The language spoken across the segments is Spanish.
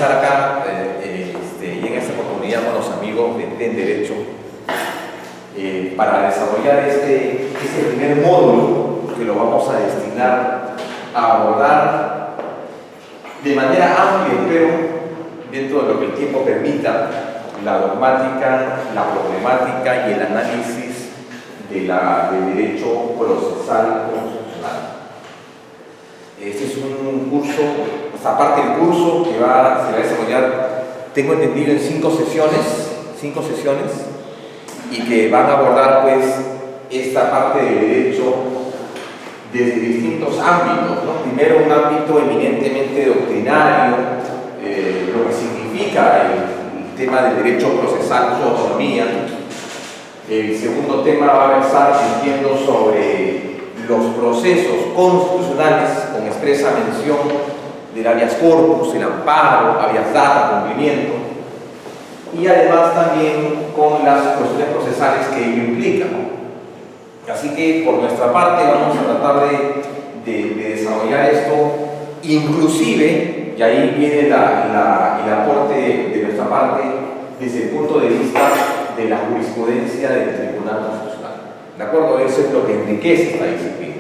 estar acá y en esta oportunidad con los amigos de Derecho para desarrollar este primer módulo que lo vamos a destinar a abordar de manera amplia, pero dentro de lo que el tiempo permita, la dogmática, la problemática y el análisis del derecho procesal constitucional. Este es un curso, esta parte del curso que se va a desarrollar, tengo entendido, en 5 sesiones, y que van a abordar pues esta parte del derecho desde distintos ámbitos, ¿no? Primero, un ámbito eminentemente doctrinario, lo que significa el tema del derecho procesal, su autonomía. El segundo tema va a versar, entiendo, sobre los procesos constitucionales con expresa mención del habeas corpus, el amparo, habeas data, cumplimiento, y además también con las cuestiones procesales que ello implica. Así que por nuestra parte vamos a tratar de desarrollar esto, inclusive, y ahí viene el aporte de nuestra parte desde el punto de vista de la jurisprudencia del Tribunal Constitucional. ¿De acuerdo? Eso es lo que enriquece esta disciplina.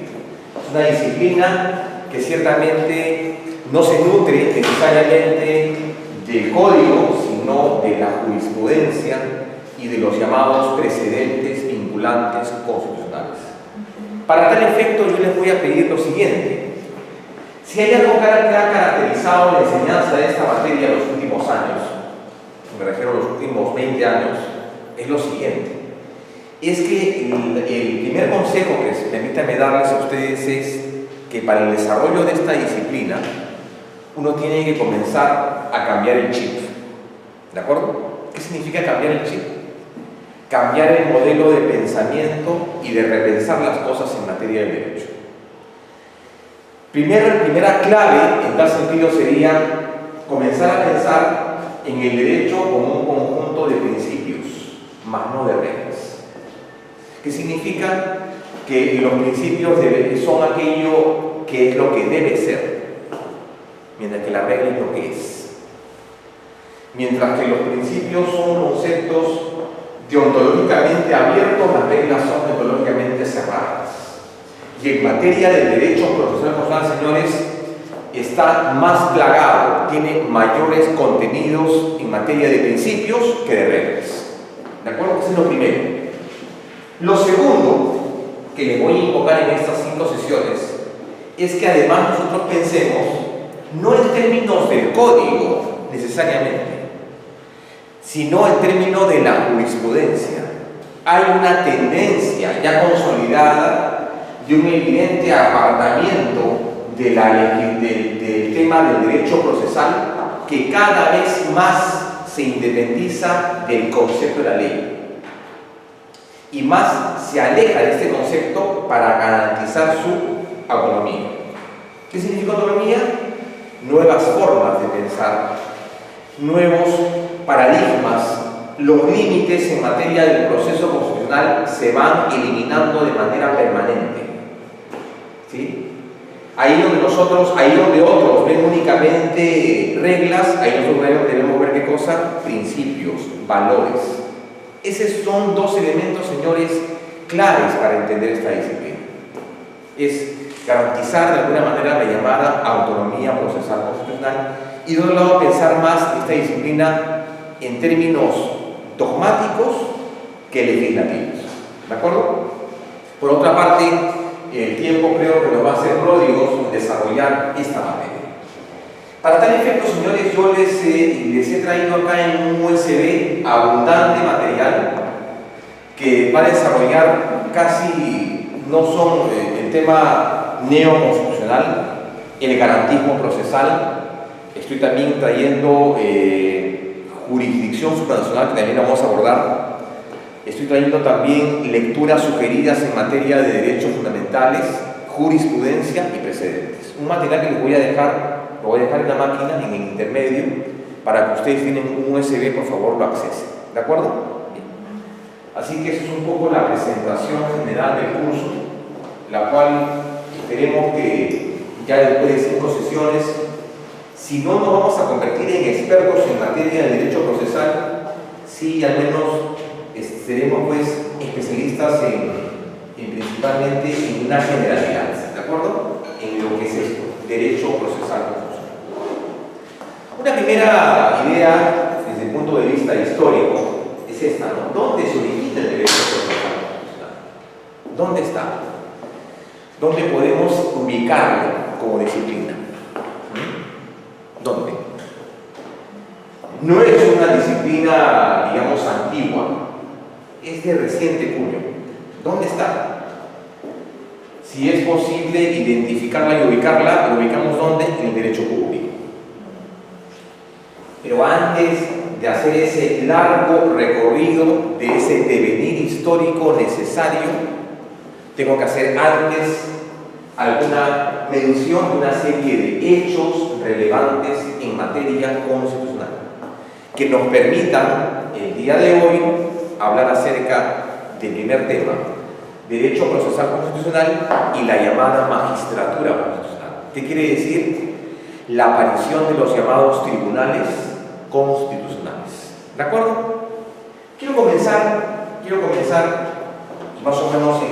Es una disciplina que ciertamente no se nutre necesariamente del código, sino de la jurisprudencia y de los llamados precedentes vinculantes constitucionales. Para tal efecto, yo les voy a pedir lo siguiente. Si hay algo que ha caracterizado la enseñanza de esta materia en los últimos años, me refiero a los últimos 20 años, es lo siguiente. Es que el primer consejo que permítanme darles a ustedes es que para el desarrollo de esta disciplina uno tiene que comenzar a cambiar el chip. ¿De acuerdo? ¿Qué significa cambiar el chip? Cambiar el modelo de pensamiento y de repensar las cosas en materia de derecho. Primera clave en tal sentido sería comenzar a pensar en el derecho como un conjunto de principios, más no de reglas. ¿Qué significa? Que los principios son aquello que es lo que debe ser, mientras que la regla es lo que es. Mientras que los principios son conceptos deontológicamente abiertos, las reglas son deontológicamente cerradas. Y en materia del derecho procesal constitucional, señores, está más plagado, tiene mayores contenidos en materia de principios que de reglas. ¿De acuerdo? Eso es lo primero. Lo segundo que les voy a invocar en estas 5 sesiones es que además nosotros pensemos no en términos del código necesariamente, sino en términos de la jurisprudencia. Hay una tendencia ya consolidada de un evidente apartamiento del tema del derecho procesal que cada vez más se independiza del concepto de la ley y más se aleja de este concepto para garantizar su autonomía. ¿Qué significa autonomía? Nuevas formas de pensar, nuevos paradigmas, los límites en materia del proceso constitucional se van eliminando de manera permanente. ¿Sí? Ahí donde otros ven únicamente reglas, ahí nosotros debemos ver qué cosa, principios, valores. Esos son 2 elementos, señores, claves para entender esta disciplina. Es garantizar de alguna manera la llamada autonomía procesal constitucional y de otro lado pensar más esta disciplina en términos dogmáticos que legislativos. ¿De acuerdo? Por otra parte, el tiempo creo que nos va a ser pródigos en desarrollar esta materia. Para tal efecto, señores, yo les he traído acá en un USB abundante material que va a desarrollar casi, no son el tema neoconstitucional, el garantismo procesal. Estoy también trayendo jurisdicción supranacional, que también la vamos a abordar. Estoy trayendo también lecturas sugeridas en materia de derechos fundamentales, jurisprudencia y precedentes. Un material que les voy a dejar, lo voy a dejar en la máquina, en el intermedio, para que ustedes tienen un USB, por favor, lo accesen. ¿De acuerdo? Bien. Así que esa es un poco la presentación general del curso, la cual esperemos que ya después de 5 sesiones Si no nos vamos a convertir en expertos en materia de derecho procesal, sí al menos seremos pues especialistas en principalmente en una generalidad, ¿de acuerdo? En lo que es esto, derecho procesal constitucional. Una primera idea desde el punto de vista histórico es esta, ¿no? ¿Dónde se origina el derecho procesal constitucional? ¿Dónde está? ¿Dónde podemos ubicarlo como disciplina? ¿Dónde? No es una disciplina, digamos, antigua, es de reciente cuño. ¿Dónde está? Si es posible identificarla y ubicarla, ¿lo ubicamos dónde? En el derecho público. Pero antes de hacer ese largo recorrido de ese devenir histórico necesario, tengo que hacer antes alguna mención de una serie de hechos relevantes en materia constitucional que nos permitan el día de hoy hablar acerca del primer tema, derecho procesal constitucional y la llamada magistratura constitucional. ¿Qué quiere decir? La aparición de los llamados tribunales constitucionales. ¿De acuerdo? Quiero comenzar más o menos en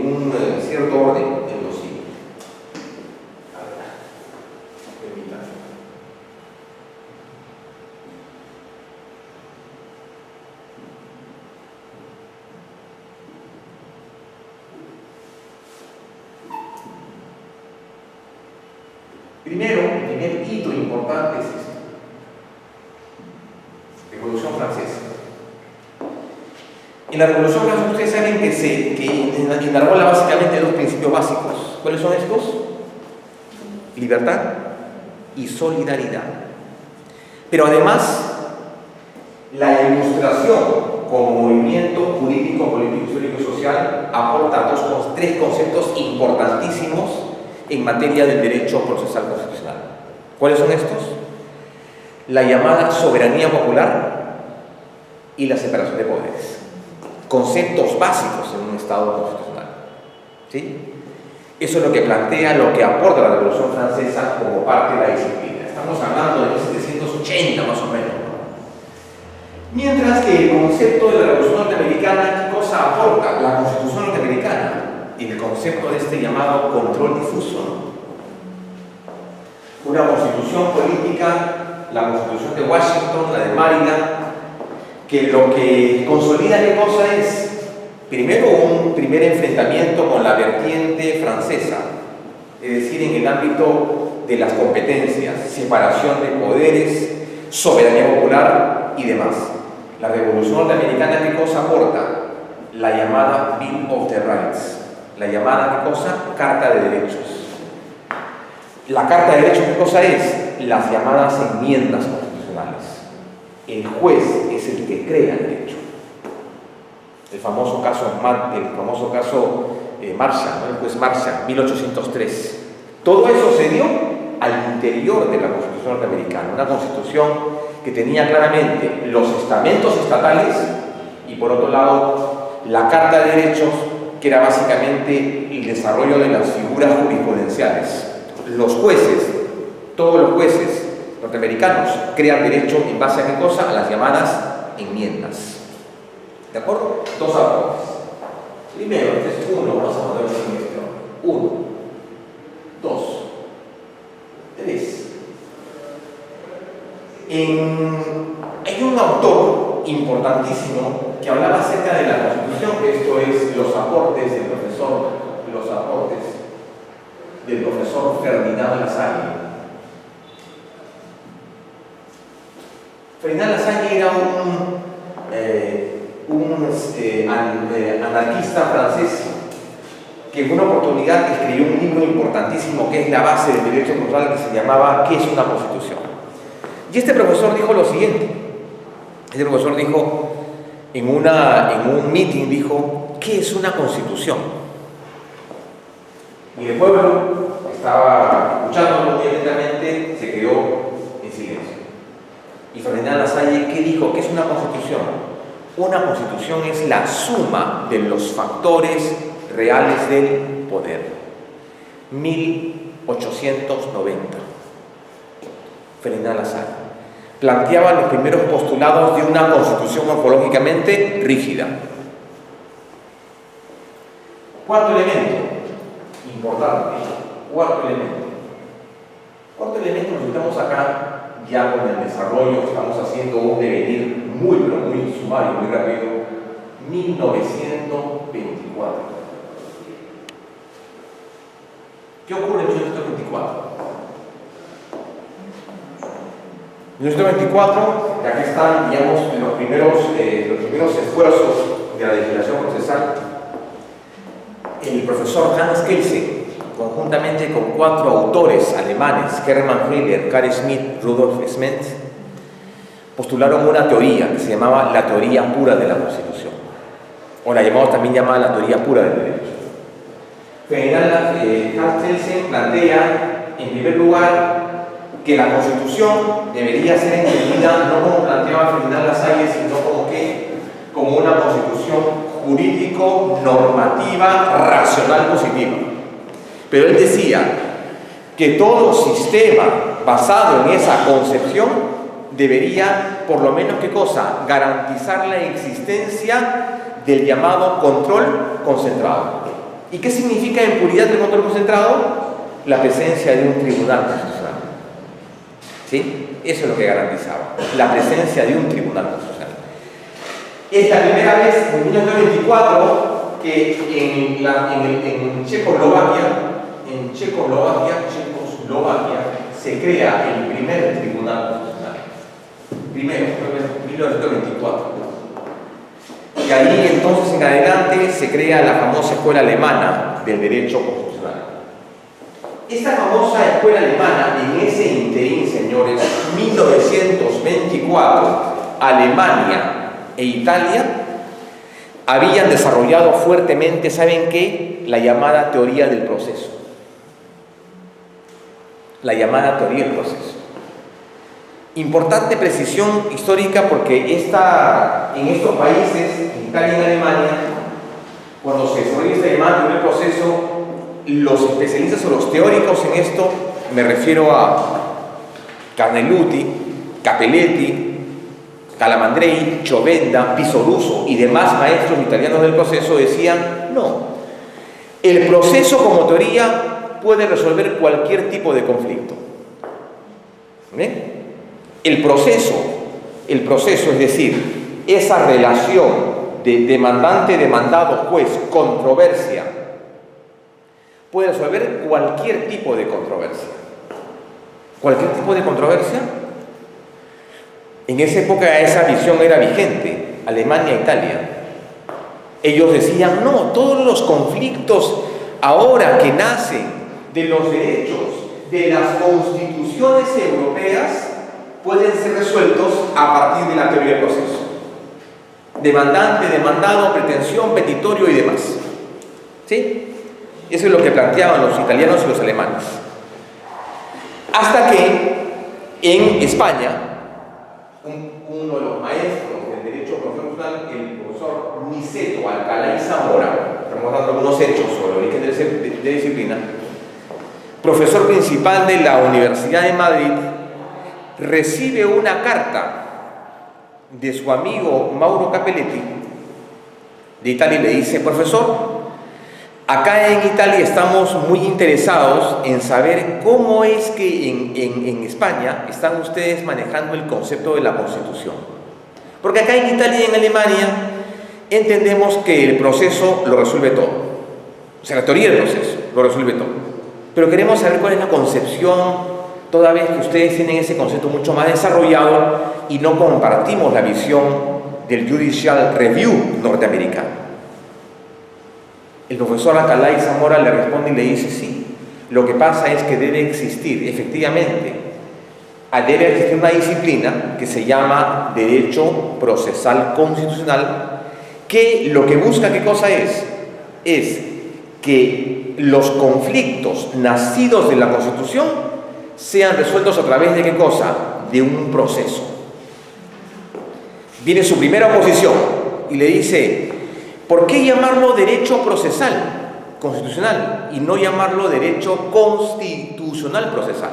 un cierto orden en lo siguiente. A ver, permítanme. Primero, el primer hito importante es este. Revolución Francesa. En la Revolución Francesa ustedes saben que enarbola básicamente dos principios básicos. ¿Cuáles son estos? Libertad y solidaridad. Pero además, la Ilustración como movimiento jurídico, político, histórico y social aporta tres conceptos importantísimos en materia del derecho procesal constitucional. ¿Cuáles son estos? La llamada soberanía popular y la separación de poderes. Conceptos básicos en un Estado constitucional. ¿Sí? Eso es lo que plantea, lo que aporta la Revolución Francesa como parte de la disciplina. Estamos hablando de 1780 más o menos, ¿no? Mientras que el concepto de la Revolución Norteamericana, ¿qué cosa aporta? La Constitución norteamericana, el concepto de este llamado control difuso, ¿no? Una constitución política, la Constitución de Washington, la de Maryland, que lo que consolida qué cosa es, primero un primer enfrentamiento con la vertiente francesa, es decir, en el ámbito de las competencias, separación de poderes, soberanía popular y demás. La Revolución Norteamericana, ¿qué cosa aporta? La llamada Bill of the Rights, la llamada, ¿qué cosa? Carta de Derechos. La Carta de Derechos, ¿qué cosa es? Las llamadas enmiendas constitucionales. El juez es el que crea el derecho. El famoso caso Marshall, ¿no? El juez Marshall, 1803. Todo eso se dio al interior de la Constitución norteamericana, una constitución que tenía claramente los estamentos estatales y por otro lado la Carta de Derechos, que era básicamente el desarrollo de las figuras jurisprudenciales. Los jueces, todos los jueces norteamericanos crean derecho en base a qué cosa? A las llamadas enmiendas. ¿De acuerdo? Dos aportes. Primero, este es uno, vamos a ponerlo en este orden. 1, 2, 3. Hay un autor importantísimo que hablaba acerca de la Constitución, que esto es los aportes del profesor Ferdinand Lassalle. Ferdinand Lassalle era un anarquista francés que en una oportunidad escribió un libro importantísimo que es la base del derecho procesal, que se llamaba ¿Qué es una constitución? Y este profesor dijo lo siguiente. Este profesor dijo en un meeting, dijo, ¿qué es una constitución? Y el pueblo estaba escuchándolo muy atentamente, se quedó en silencio. Y Ferdinand Lassalle, ¿qué dijo? ¿Qué es una constitución? Una constitución es la suma de los factores reales del poder. 1890. Ferdinand Lassalle. Planteaba los primeros postulados de una constitución morfológicamente rígida. Cuarto elemento, importante, cuarto elemento nos estamos acá ya con el desarrollo que estamos haciendo un devenir muy, pero muy sumario, muy rápido, 1924. ¿Qué ocurre en 1924? En 1924, y aquí están, digamos, los primeros esfuerzos de la legislación procesal. El profesor Hans Kelsen, conjuntamente con 4 autores alemanes, Hermann Heller, Carl Schmitt, Rudolf Schmetz, postularon una teoría que se llamaba la teoría pura de la Constitución, o la llamamos también llamada la teoría pura del derecho. Hans Kelsen plantea, en primer lugar, que la Constitución debería ser entendida no como planteaba Ferdinand Lassalle, sino como una Constitución jurídico-normativa, racional, positiva. Pero él decía que todo sistema basado en esa concepción debería, por lo menos, ¿qué cosa? Garantizar la existencia del llamado control concentrado. ¿Y qué significa en puridad el control concentrado? La presencia de un tribunal constitucional. ¿Sí? Eso es lo que garantizaba, la presencia de un tribunal constitucional. Es la primera vez en 1924 que en Checoslovaquia se crea el primer tribunal constitucional. Primero, en 1924. Y ahí entonces en adelante se crea la famosa escuela alemana del derecho constitucional. Esta famosa escuela alemana, en ese interín, señores, 1924, Alemania e Italia habían desarrollado fuertemente, ¿saben qué? La llamada teoría del proceso. La llamada teoría del proceso. Importante precisión histórica porque en estos países, en Italia y en Alemania, cuando se desarrolla esta llamada teoría del proceso, los especialistas o los teóricos en esto, me refiero a Carneluti, Capelletti, Calamandrei, Chovenda, Pisoruso y demás maestros italianos del proceso decían, no, el proceso como teoría puede resolver cualquier tipo de conflicto. El proceso, es decir, esa relación de demandante-demandado, juez, controversia, puede resolver cualquier tipo de controversia. ¿Cualquier tipo de controversia? En esa época esa visión era vigente, Alemania e Italia. Ellos decían, no, todos los conflictos ahora que nacen de los derechos de las constituciones europeas pueden ser resueltos a partir de la teoría del proceso. Demandante, demandado, pretensión, petitorio y demás. ¿Sí? Eso es lo que planteaban los italianos y los alemanes. Hasta que en España, uno de los maestros del derecho constitucional, el profesor Niceto Alcalá y Zamora, estamos dando algunos hechos sobre el origen de disciplina, profesor principal de la Universidad de Madrid, recibe una carta de su amigo Mauro Capelletti de Italia y le dice, profesor, acá en Italia estamos muy interesados en saber cómo es que en España están ustedes manejando el concepto de la Constitución. Porque acá en Italia y en Alemania entendemos que el proceso lo resuelve todo. O sea, la teoría del proceso lo resuelve todo. Pero queremos saber cuál es la concepción, toda vez que ustedes tienen ese concepto mucho más desarrollado y no compartimos la visión del Judicial Review norteamericano. El profesor Alcalá y Zamora le responde y le dice, sí, lo que pasa es que debe existir, efectivamente, debe existir una disciplina que se llama Derecho Procesal Constitucional, que lo que busca, ¿qué cosa es? Es que los conflictos nacidos de la Constitución sean resueltos a través de ¿qué cosa? De un proceso. Viene su primera oposición y le dice, ¿por qué llamarlo derecho procesal constitucional y no llamarlo derecho constitucional procesal?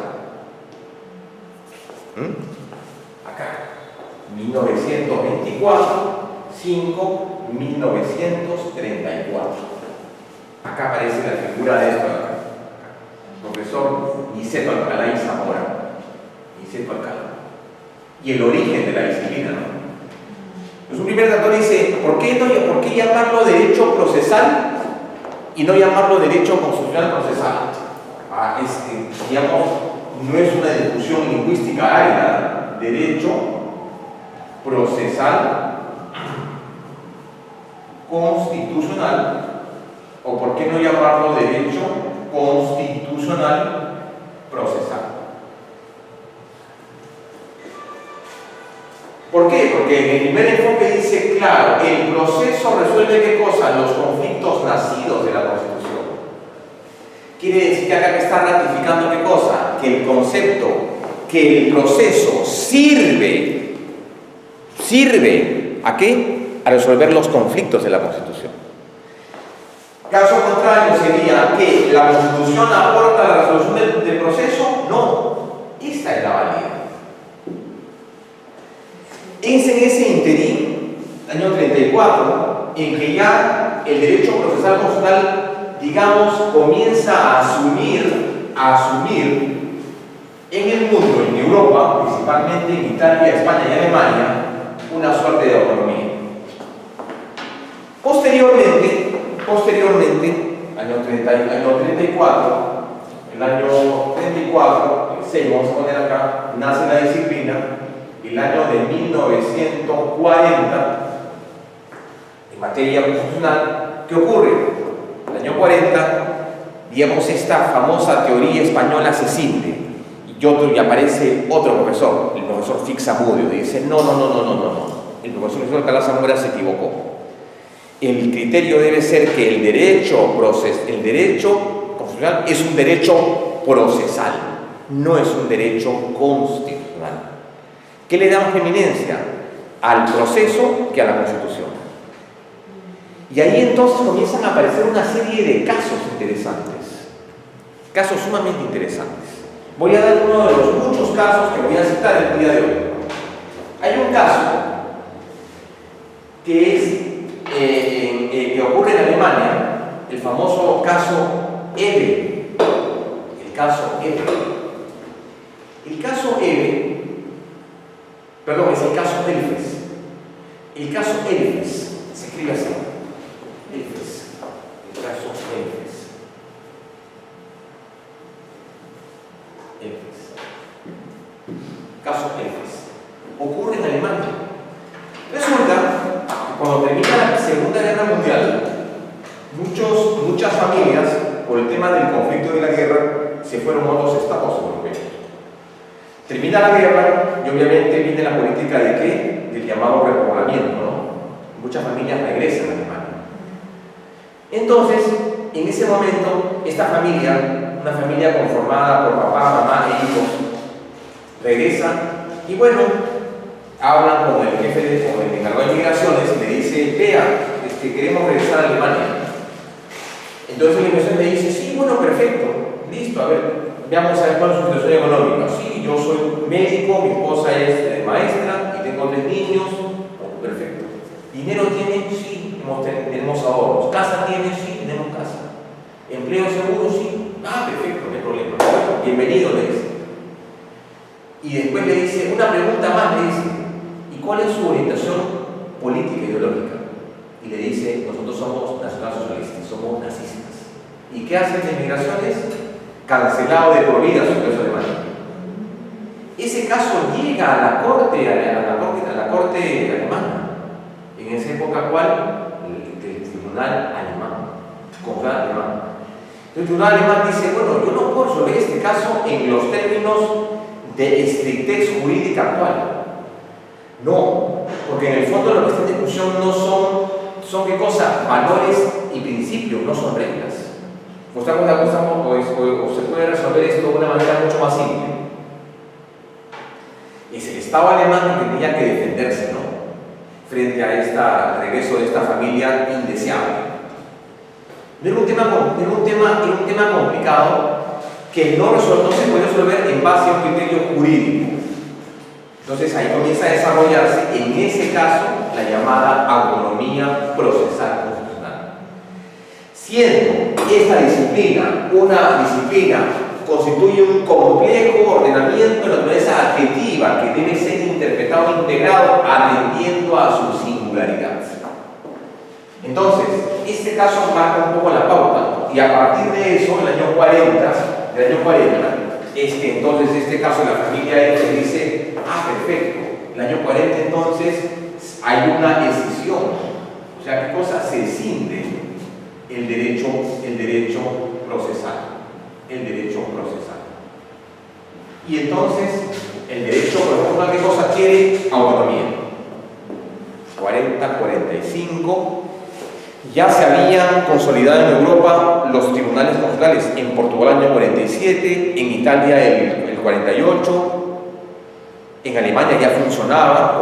Acá, 1924, 5, 1934. Acá aparece la figura de esto, profesor Niceto Alcalá y Zamora. Niceto Alcalá. Y el origen de la disciplina, ¿no? Pues un primer autor dice, ¿por qué llamarlo derecho procesal y no llamarlo derecho constitucional procesal? Digamos, no es una discusión lingüística árida. Derecho procesal constitucional, o por qué no llamarlo derecho constitucional procesal. ¿Por qué? Porque en el primer enfoque dice, claro, el proceso resuelve ¿qué cosa? Los conflictos nacidos de la Constitución. Quiere decir que acá está ratificando ¿qué cosa? Que el concepto, que el proceso sirve ¿a qué? A resolver los conflictos de la Constitución. Caso contrario sería que la Constitución aporta la resolución del proceso. No, esta es la válida. Es en ese interín, año 34, en que ya el derecho procesal constitucional, digamos, comienza a asumir en el mundo, en Europa, principalmente en Italia, España y Alemania, una suerte de autonomía. Posteriormente, año 34, el año 34, el 6, vamos a poner acá, nace la disciplina. El año de 1940, en materia constitucional, ¿qué ocurre? El año 40, digamos, esta famosa teoría española se cinde, y aparece otro profesor, el profesor Fixamudio, y dice, no, el profesor Alcalá Zamora se equivocó. El criterio debe ser que el derecho constitucional es un derecho procesal, no es un derecho constitucional. ¿Qué le da más eminencia? Al proceso que a la Constitución. Y ahí entonces comienzan a aparecer una serie de casos interesantes, casos sumamente interesantes. Voy a dar uno de los muchos casos que voy a citar el día de hoy. Hay un caso que es que ocurre en Alemania, el famoso caso Ebbe. El caso Ebbe. El caso Ebbe, perdón, es el caso Elfes. El caso Elfes se escribe así. Elfes. El caso Elfes. Elfes. Caso Elfes. Ocurre en Alemania. Resulta que cuando termina la Segunda Guerra Mundial, muchas familias, por el tema del conflicto y de la guerra, se fueron a otros estados europeos. Termina la guerra y obviamente viene la política de ¿qué? Del llamado repoblamiento, ¿no? Muchas familias regresan a Alemania. Entonces, en ese momento, esta familia, una familia conformada por papá, mamá e hijos, regresa y bueno, hablan con el jefe, con el encargado de migraciones y le dice, vea, queremos regresar a Alemania. Entonces la inmigración le dice, sí, bueno, perfecto, listo, a ver, veamos a ver cuál es su situación económica. Sí, yo soy médico, mi esposa es maestra y tengo 3 niños. Oh, perfecto. ¿Dinero tiene? Sí, tenemos ahorros. ¿Casa tiene? Sí, tenemos casa. ¿Empleo seguro? Sí. Ah, perfecto, no hay problema. Bienvenido, le dice. Y después le dice, una pregunta más, le dice, ¿y cuál es su orientación política e ideológica? Y le dice, nosotros somos nacionalsocialistas, somos nazistas. ¿Y qué hacen las migraciones? Cancelado de por vida su ingreso a Alemania. Ese caso llega a la corte alemana. En esa época, ¿cuál? El tribunal alemán. El tribunal alemán dice, bueno, yo no puedo resolver este caso en los términos de estrictez jurídica actual. No, porque en el fondo lo que está en discusión no son ¿qué cosa? Valores y principios, no son reglas. O se puede resolver esto de una manera mucho más simple. Es el Estado alemán que tenía que defenderse, ¿no? Frente a al regreso de esta familia indeseable. Era un tema complicado que no se puede resolver en base a un criterio jurídico. Entonces ahí comienza a desarrollarse, en ese caso, la llamada autonomía procesal constitucional. Siendo esta disciplina una disciplina constituye un complejo ordenamiento de la naturaleza adjetiva que debe ser interpretado e integrado atendiendo a su singularidad. Entonces, este caso marca un poco la pauta, y a partir de eso, el año 40, es que entonces este caso la familia F dice, perfecto, el año 40 entonces hay una escisión, o sea, ¿qué cosa? Se escinde el derecho procesal. Y entonces, el derecho, por ejemplo, ¿qué cosa quiere? Autonomía. 40-45. Ya se habían consolidado en Europa los tribunales constitucionales, en Portugal el año 47, en Italia el 48, en Alemania ya funcionaba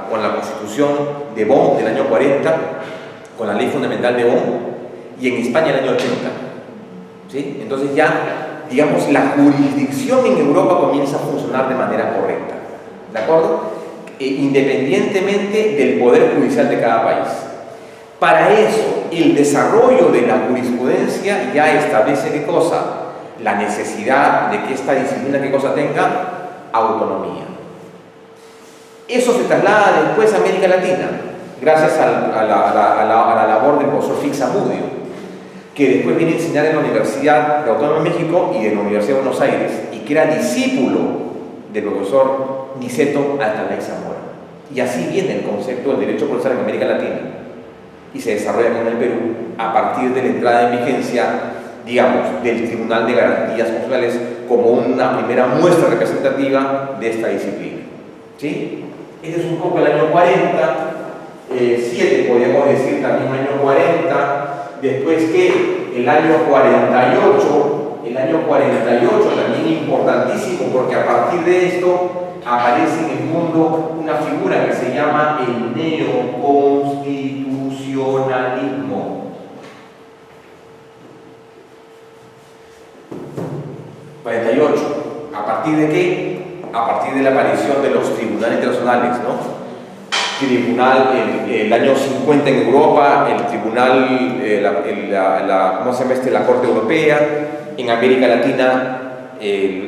con la Constitución de Bonn del año 40, con la Ley Fundamental de Bonn, y en España el año 80. ¿Sí? Entonces ya, digamos, la jurisdicción en Europa comienza a funcionar de manera correcta, ¿de acuerdo? Independientemente del poder judicial de cada país. Para eso, el desarrollo de la jurisprudencia ya establece ¿qué cosa? La necesidad de que esta disciplina ¿qué cosa tenga? Autonomía. Eso se traslada después a América Latina, gracias a la labor del profesor Fix Zamudio, que después viene a enseñar en la Universidad de Autónoma de México y en la Universidad de Buenos Aires, y que era discípulo del profesor Niceto Alcalá y Zamora. Y así viene el concepto del derecho procesal en América Latina, y se desarrolla con el Perú a partir de la entrada en vigencia, digamos, del Tribunal de Garantías Constitucionales como una primera muestra representativa de esta disciplina. ¿Sí? Este es un poco el año 40, 7 podríamos decir también el año 40, después que el año 48 también importantísimo, porque a partir de esto aparece en el mundo una figura que se llama el neoconstitucionalismo. 48. ¿A partir de qué? A partir de la aparición de los tribunales internacionales, ¿no? El año 50 en Europa, el tribunal, ¿cómo se llama este? La Corte Europea, en América Latina,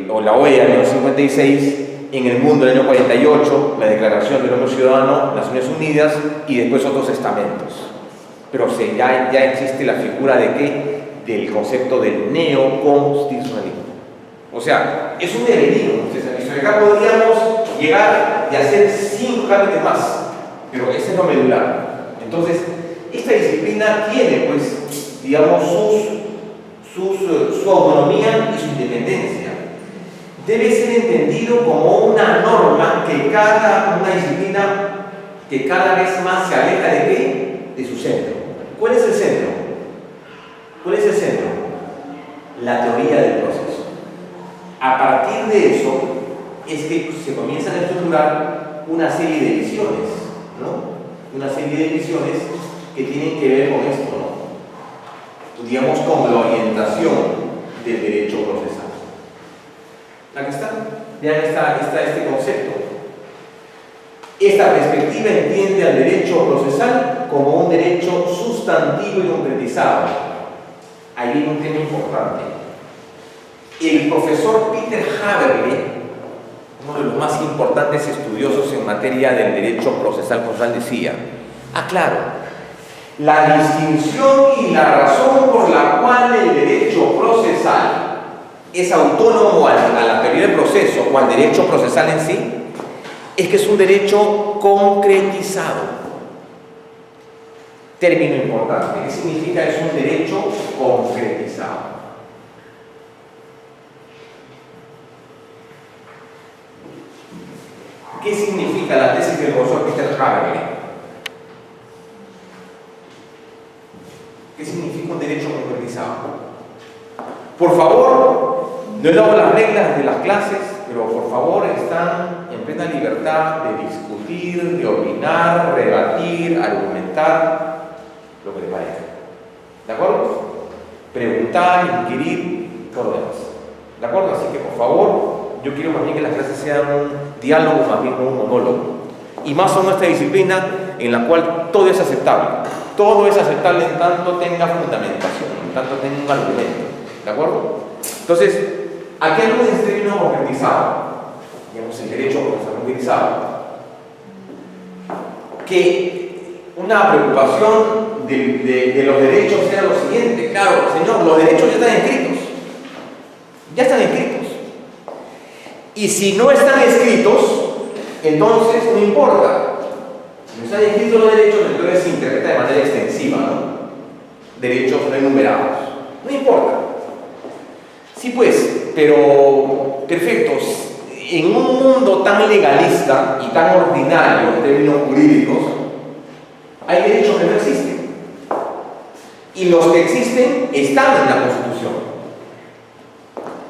o la OEA en el año 56, en el mundo en el año 48, la Declaración del Hombre Ciudadano, Naciones Unidas, y después otros estamentos. Pero ya existe la figura de ¿qué? Del concepto del neoconstitucionalismo. O sea, es un devenir. Acá podríamos llegar y hacer 5 trámites más, pero ese es lo medular. Entonces, esta disciplina tiene, pues, digamos, su autonomía y su independencia. Debe ser entendido como una norma una disciplina que cada vez más se aleja ¿de qué? De su centro. ¿Cuál es el centro? La teoría del proceso. A partir de eso es que se comienzan a estructurar una serie de visiones, ¿no? Una serie de visiones que tienen que ver con esto, ¿no? Digamos, con la orientación del derecho procesal. Aquí está, vean este concepto. Esta perspectiva entiende al derecho procesal como un derecho sustantivo y concretizado. Ahí viene un tema importante. El profesor Peter Haberle, uno de los más importantes estudiosos en materia del derecho procesal constitucional, decía: claro, la distinción y la razón por la cual el derecho procesal es autónomo a la teoría del proceso o al derecho procesal en sí, es que es un derecho concretizado. Término importante. ¿Qué significa? Es un derecho concretizado. ¿Qué significa la tesis del profesor Peter Haberle? ¿Qué significa un derecho concretizado? Por favor, no he dado las reglas de las clases, pero por favor están en plena libertad de discutir, de opinar, rebatir, argumentar, lo que les parezca. ¿De acuerdo? Preguntar, inquirir, todo lo demás. ¿De acuerdo? Así que por favor, yo quiero más bien que las clases sean diálogo más bien no un monólogo. Y más en nuestra disciplina en la cual todo es aceptable. Todo es aceptable en tanto tenga fundamentación, en tanto tenga un argumento. ¿De acuerdo? Entonces, aquí hay un término concretizado, digamos el derecho concretizado, que una preocupación de los derechos sea lo siguiente. Claro, señor, los derechos ya están escritos. Ya están escritos. Y si no están escritos, entonces no importa. Si no están escritos los derechos, entonces se interpreta de manera extensiva, ¿no? Derechos no enumerados. No importa. Sí, pues, pero perfectos. En un mundo tan legalista y tan ordinario en términos jurídicos, hay derechos que no existen. Y los que existen están en la Constitución.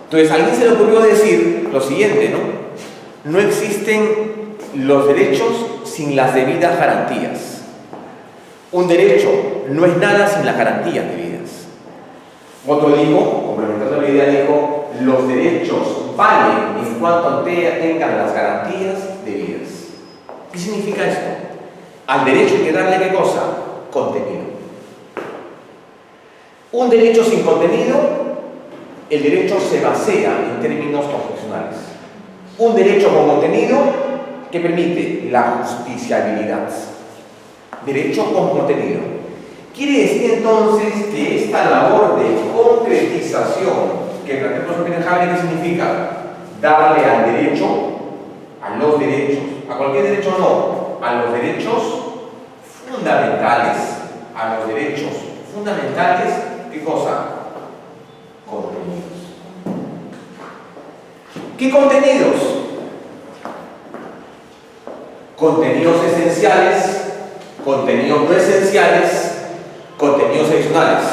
Entonces, a alguien se le ocurrió decir lo siguiente, ¿no? No existen los derechos sin las debidas garantías. Un derecho no es nada sin las garantías debidas. Otro dijo, complementando la idea, dijo, los derechos valen en cuanto tengan las garantías debidas. ¿Qué significa esto? Al derecho hay que darle ¿qué cosa? Contenido. Un derecho sin contenido, el derecho se basea en términos constitucionales. Un derecho con contenido que permite la justiciabilidad. Derecho con contenido. Quiere decir entonces que esta labor de concretización que plantea el profesor Peter Haber, ¿qué significa? Darle al derecho, a los derechos, a cualquier derecho no, a los derechos fundamentales, a los derechos fundamentales, ¿qué cosa? Contenidos. ¿Qué contenidos? Contenidos esenciales, contenidos no esenciales, contenidos adicionales,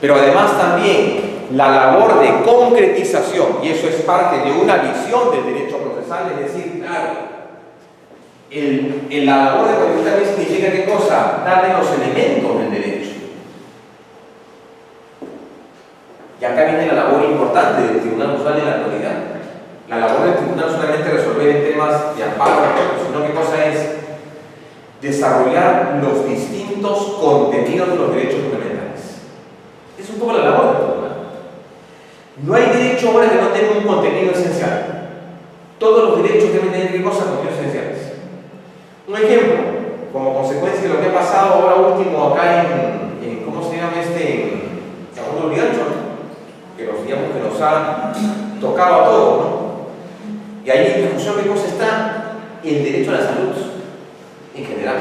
pero además también la labor de concretización, y eso es parte de una visión del derecho procesal, es decir, claro, la labor de concretización también significa ¿qué cosa? Darle los elementos del derecho. Y acá viene la labor importante del Tribunal Constitucional en la actualidad. La labor del tribunal no solamente resolver en temas de amparo, sino ¿qué cosa es? Desarrollar los distintos contenidos de los derechos fundamentales. Es un poco la labor del tribunal. No hay derecho ahora que no tenga un contenido esencial. Todos los derechos deben tener ¿qué cosa? Contenidos esenciales. Un ejemplo, como consecuencia de lo que ha pasado ahora último acá en ¿cómo se llama en Segundo Ligancho, ¿no? Que nos ha tocado a todos, ¿no? Y ahí en discusión ¿qué cosa está? El derecho a la salud, en general.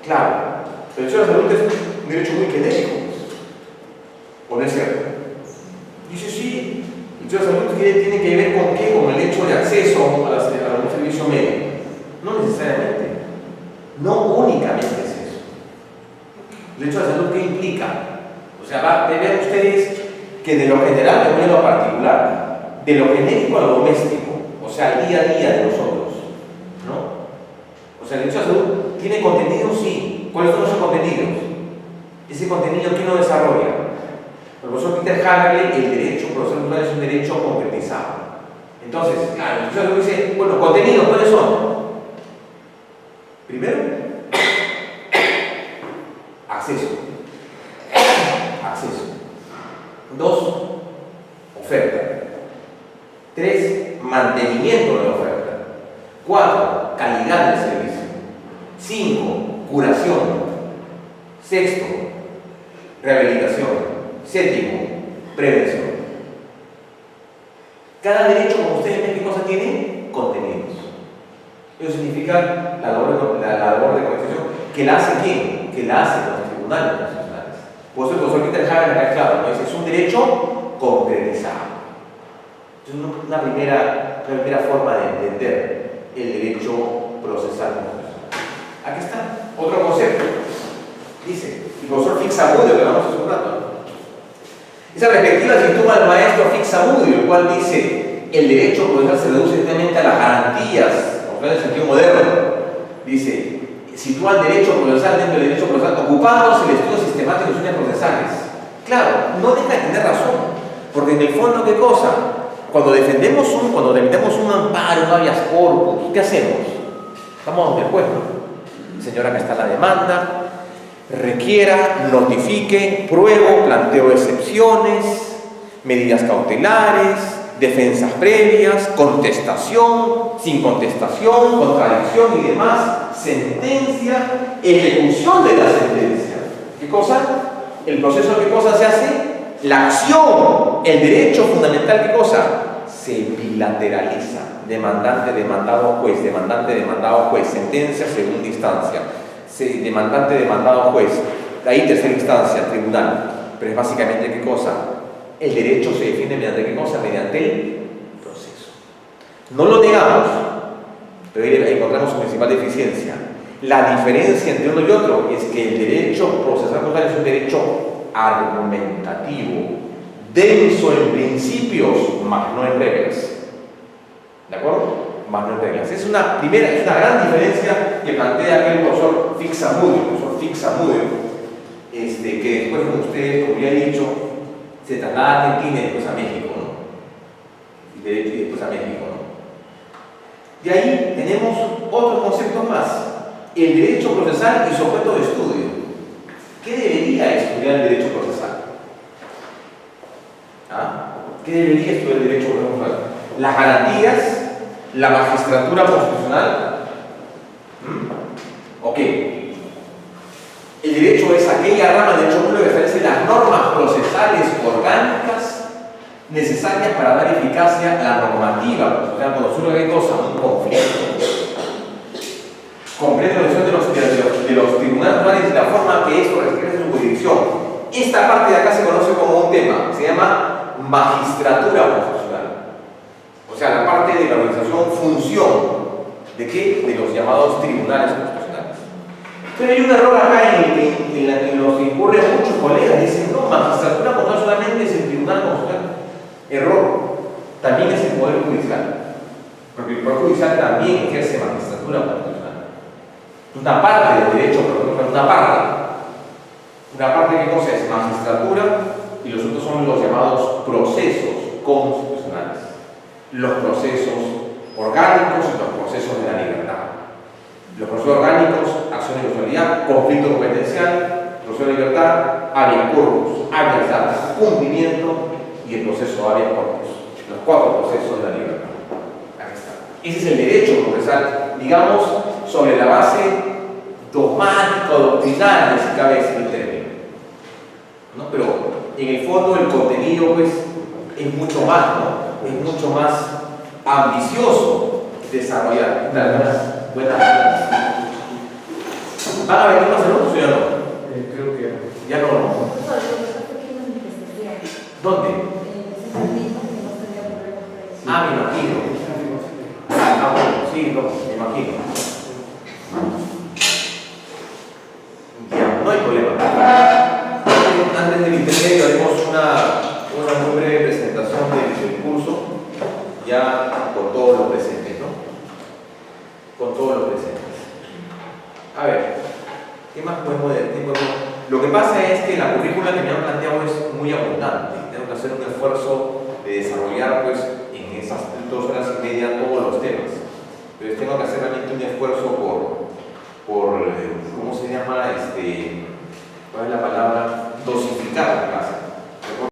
Claro, el derecho a la salud es un derecho muy genérico. ¿O no es cierto? Dice, sí, el derecho a la salud tiene que ver con qué, con el hecho de acceso a un servicio médico. No necesariamente. No únicamente es eso. El derecho a la salud, ¿qué implica? O sea, va a ver ustedes que de lo general a lo particular, de lo genérico a lo doméstico, o sea, el día a día de nosotros, ¿no? O sea, el derecho a la salud tiene contenido, sí. ¿Cuáles son esos contenidos? Ese contenido, ¿quién lo desarrolla? El profesor Peter Haber, el derecho procesal es un derecho concretizado. Entonces, claro, el derecho a la salud dice, bueno, contenidos, ¿cuáles son? Primero, acceso. Acceso. 2, oferta. 3, mantenimiento de la oferta. 4, calidad del servicio. 5, curación. 6, rehabilitación. 7, prevención. Cada derecho, como ustedes ven, ¿qué cosa tiene? Contenidos. Eso significa la labor de concretización. ¿Que la hace quién? Que la hacen los tribunales constitucionales. Por eso el profesor Peter Haber acá claro, ¿no? Es un derecho concretizado. Es una primera forma de entender el derecho procesal constitucional. Aquí está, otro concepto. Dice, el profesor Fixamudio, que hablamos hace un rato, ¿no? Esa perspectiva sitúa al maestro Fixamudio, el cual dice, el derecho procesal se reduce directamente a las garantías, en el sentido moderno. Dice, sitúa el derecho procesal dentro del derecho procesal, ocupándose el estudio sistemático de soluciones procesales. Claro, no deja de tener razón, porque en el fondo, ¿qué cosa? cuando defendemos un amparo, un habeas corpus, ¿qué hacemos? Estamos de acuerdo. Señora, que está la demanda, requiera, notifique, pruebo, planteo excepciones, medidas cautelares, defensas previas, contestación, sin contestación, contradicción y demás, sentencia, ejecución de la sentencia. ¿Qué cosa? El proceso, ¿qué cosa se hace? La acción, el derecho fundamental, ¿qué cosa? Se bilateraliza. Demandante, demandado, juez, demandante, demandado, juez, sentencia, segunda instancia, demandante, demandado, juez, de ahí tercera instancia, tribunal. Pero es básicamente, ¿qué cosa? El derecho se defiende mediante ¿qué cosa? Mediante el proceso. No lo negamos, pero ahí encontramos su principal deficiencia. La diferencia entre uno y otro es que el derecho procesal constitucional es un derecho argumentativo, denso en principios, mas no en reglas. ¿De acuerdo? Más no en reglas. Es una gran diferencia que plantea aquel profesor Fixamudio, que después, como ustedes, como ya he dicho, se traslada a Argentina y después a México, ¿no? Y después a México, ¿no? De ahí tenemos otros conceptos más. El derecho procesal y su objeto de estudio. ¿Qué debería estudiar el derecho procesal? ¿Qué debería estudiar el derecho procesal? Las garantías, la magistratura constitucional. Ok. El derecho es aquella rama del derecho público que establece las normas procesales orgánicas necesarias para dar eficacia a la normativa. O sea, cuando surge qué cosa, un conflicto. Comprende la decisión de los tribunales y la forma que esto requiere su jurisdicción. Esta parte de acá se conoce como un tema, se llama magistratura constitucional. O sea, la parte de la organización, función, ¿de qué? De los llamados tribunales constitucionales. Pero hay un error acá en los que incurren muchos colegas, dicen, no, magistratura constitucional solamente es el tribunal constitucional. Error, también es el poder judicial, porque el poder judicial también ejerce magistratura constitucional. Una parte del derecho, pero una parte ¿qué cosa es? Magistratura, y los otros son los llamados procesos constitucionales. Los procesos orgánicos y los procesos de la libertad. Los procesos orgánicos, acción de usualidad, conflicto competencial, proceso de libertad, habeas corpus, habeas data, cumplimiento y el proceso habeas corpus. Los 4 procesos de la libertad. Aquí está. Ese es el derecho procesal, digamos, sobre la base dogmática o doctrinaria, si cabe decir el término. ¿No? Pero en el fondo el contenido pues, es mucho más, ¿no? Es mucho más ambicioso desarrollar. Buenas tardes. ¿Van a venir más alumnos o ya no? Creo que ya no. ¿Dónde? Me imagino. Bueno, sí, no, me imagino. Ya, no hay problema. Antes del intermedio haremos una muy breve presentación del curso, ya con todos los presentes, ¿no? Con todos los presentes. A ver, ¿qué más podemos decir? Lo que pasa es que la currícula que me han planteado es muy abundante. Tengo que hacer un esfuerzo de desarrollar, pues, en esas 2 horas y media todos los temas. Entonces tengo que hacer realmente un esfuerzo por ¿cómo se llama? ¿Cuál es la palabra? Dosificar